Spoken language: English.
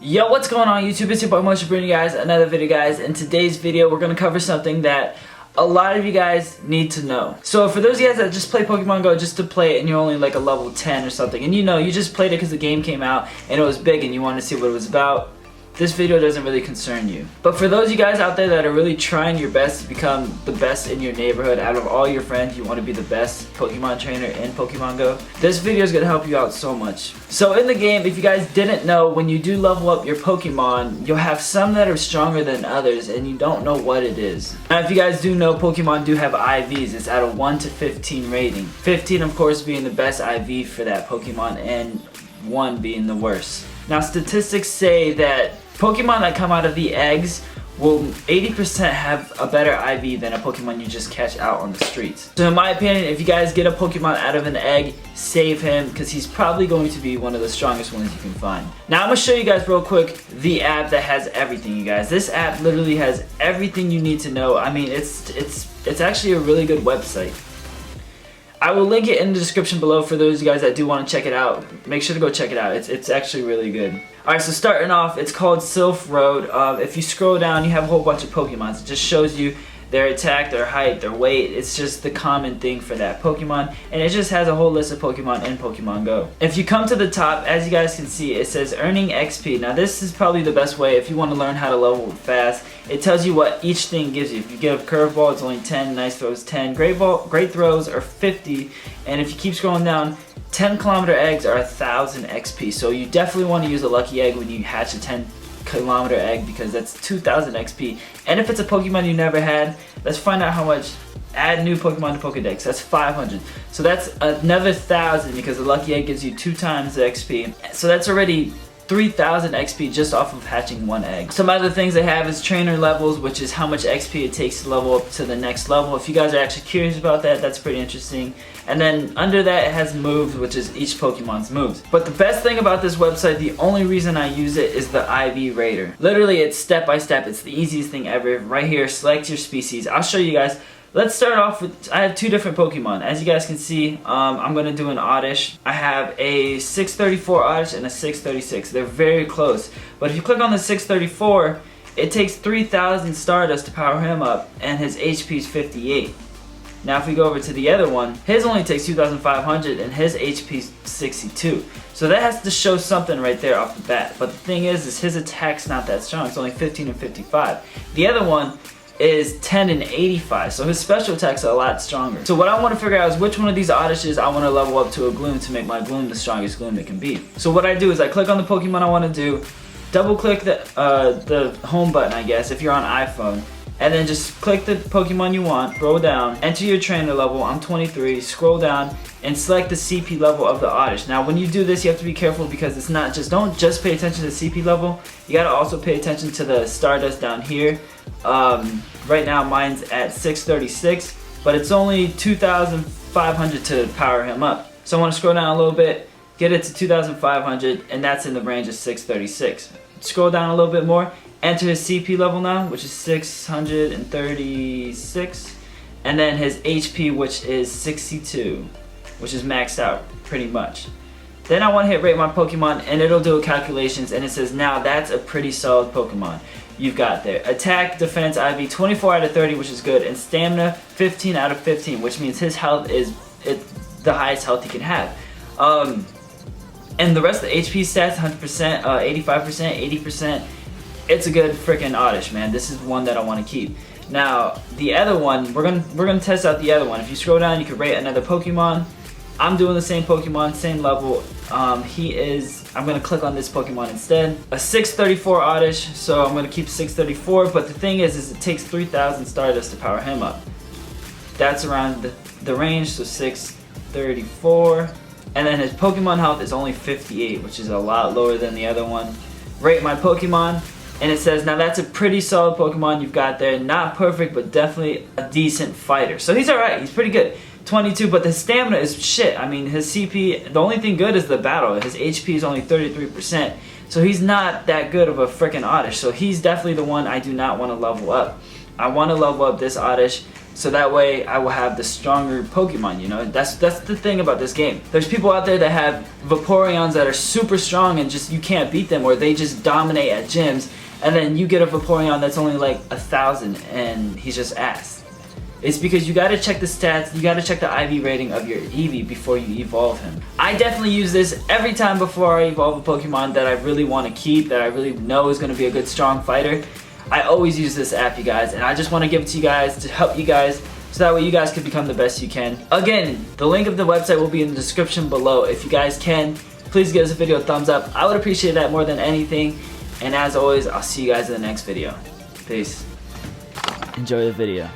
Yo, what's going on YouTube? It's your boy Motion bringing you guys another video, guys. In today's video, we're going to cover something that a lot of you guys need to know. So for those of you guys that just play Pokemon Go just to play it and you're only like a level 10 or something, and you just played it because the game came out and it was big and you wanted to see what it was about, this video doesn't really concern you. But for those of you guys out there that are really trying your best to become the best in your neighborhood, out of all your friends, you want to be the best Pokemon trainer in Pokemon Go, this video is going to help you out so much. So in the game, if you guys didn't know, when you do level up your Pokemon, you'll have some that are stronger than others and you don't know what it is. Now if you guys do know, Pokemon do have IVs. It's out of 1 to 15 rating. 15 of course being the best IV for that Pokemon and 1 being the worst. Now statistics say that Pokemon that come out of the eggs will 80% have a better IV than a Pokemon you just catch out on the streets. So in my opinion, if you guys get a Pokemon out of an egg, save him because he's probably going to be one of the strongest ones you can find. Now I'm going to show you guys real quick the app that has everything, you guys. This app literally has everything you need to know. I mean, it's actually a really good website. I will link it in the description below for those of you guys that do want to check it out. Make sure to go check it out. It's actually really good. Alright, so starting off, it's called Silph Road. If you scroll down, you have a whole bunch of Pokemon. It just shows you their attack, their height, their weight. It's just the common thing for that Pokemon. And it just has a whole list of Pokemon in Pokemon Go. If you come to the top, as you guys can see, it says earning XP. Now this is probably the best way if you want to learn how to level fast. It tells you what each thing gives you. If you get a curveball, it's only 10. Nice throws, 10. Great throws are 50. And if you keep scrolling down, 10-kilometer eggs are 1,000 XP. So you definitely want to use a lucky egg when you hatch a 10-kilometer egg because that's 2,000 XP. And if it's a Pokemon you never had, let's find out how much. Add new Pokemon to Pokedex. That's 500. So that's another 1,000 because the lucky egg gives you 2 times the XP. So that's already 3,000 XP just off of hatching 1 egg. Some other things they have is trainer levels, which is how much XP it takes to level up to the next level. If you guys are actually curious about that, that's pretty interesting. And then under that it has moves, which is each Pokemon's moves. But the best thing about this website, the only reason I use it, is the IV rater. Literally it's step by step. It's the easiest thing ever. Right here, select your species. I'll show you guys. Let's start off with, I have 2 different Pokemon. As you guys can see, I'm going to do an Oddish. I have a 634 Oddish and a 636. They're very close. But if you click on the 634, it takes 3,000 Stardust to power him up, and his HP is 58. Now if we go over to the other one, his only takes 2,500 and his HP is 62. So that has to show something right there off the bat. But the thing is his attack's not that strong. It's only 15 and 55. The other one is 10 and 85, so his special attacks are a lot stronger. So what I want to figure out is which one of these Oddishes I want to level up to a Gloom to make my Gloom the strongest Gloom it can be. So what I do is I click on the Pokemon I want to do, double click the home button, I guess, if you're on iPhone, and then just click the Pokemon you want, scroll down, enter your trainer level, I'm 23, scroll down, and select the CP level of the Oddish. Now when you do this, you have to be careful because it's not just, don't just pay attention to the CP level, you gotta also pay attention to the Stardust down here. Right now mine's at 636, but it's only 2,500 to power him up. So I want to scroll down a little bit, get it to 2,500, and that's in the range of 636. Scroll down a little bit more, enter his CP level now, which is 636, and then his HP, which is 62, which is maxed out pretty much. Then I want to hit rate my Pokemon, and it'll do calculations, and it says now that's a pretty solid Pokemon you've got there. Attack, defense, IV 24 out of 30, which is good, and stamina 15 out of 15, which means his health is the highest health he can have. And the rest of the HP stats, 100%, 85%, 80%. It's a good freaking Oddish, man. This is one that I want to keep. Now the other one, we're gonna test out the other one. If you scroll down, you can rate another Pokemon. I'm doing the same Pokemon, same level. I'm gonna click on this Pokemon instead. A 634 Oddish, so I'm gonna keep 634, but the thing is it takes 3,000 Stardust to power him up. That's around the range, so 634. And then his Pokemon health is only 58, which is a lot lower than the other one. Rate my Pokemon, and it says, now that's a pretty solid Pokemon you've got there. Not perfect, but definitely a decent fighter. So he's alright, he's pretty good. 22, but the stamina is shit. I mean, his CP, the only thing good is the battle. His HP is only 33%. So he's not that good of a freaking Oddish. So he's definitely the one I do not want to level up. I want to level up this Oddish so that way I will have the stronger Pokemon, you know? That's the thing about this game. There's people out there that have Vaporeons that are super strong and just you can't beat them, or they just dominate at gyms, and then you get a Vaporeon that's only like 1,000 and he's just ass. It's because you gotta check the stats, you gotta check the IV rating of your Eevee before you evolve him. I definitely use this every time before I evolve a Pokemon that I really want to keep, that I really know is gonna be a good strong fighter. I always use this app, you guys, and I just want to give it to you guys to help you guys so that way you guys can become the best you can. Again, the link of the website will be in the description below. If you guys can, please give this video a thumbs up. I would appreciate that more than anything. And as always, I'll see you guys in the next video. Peace. Enjoy the video.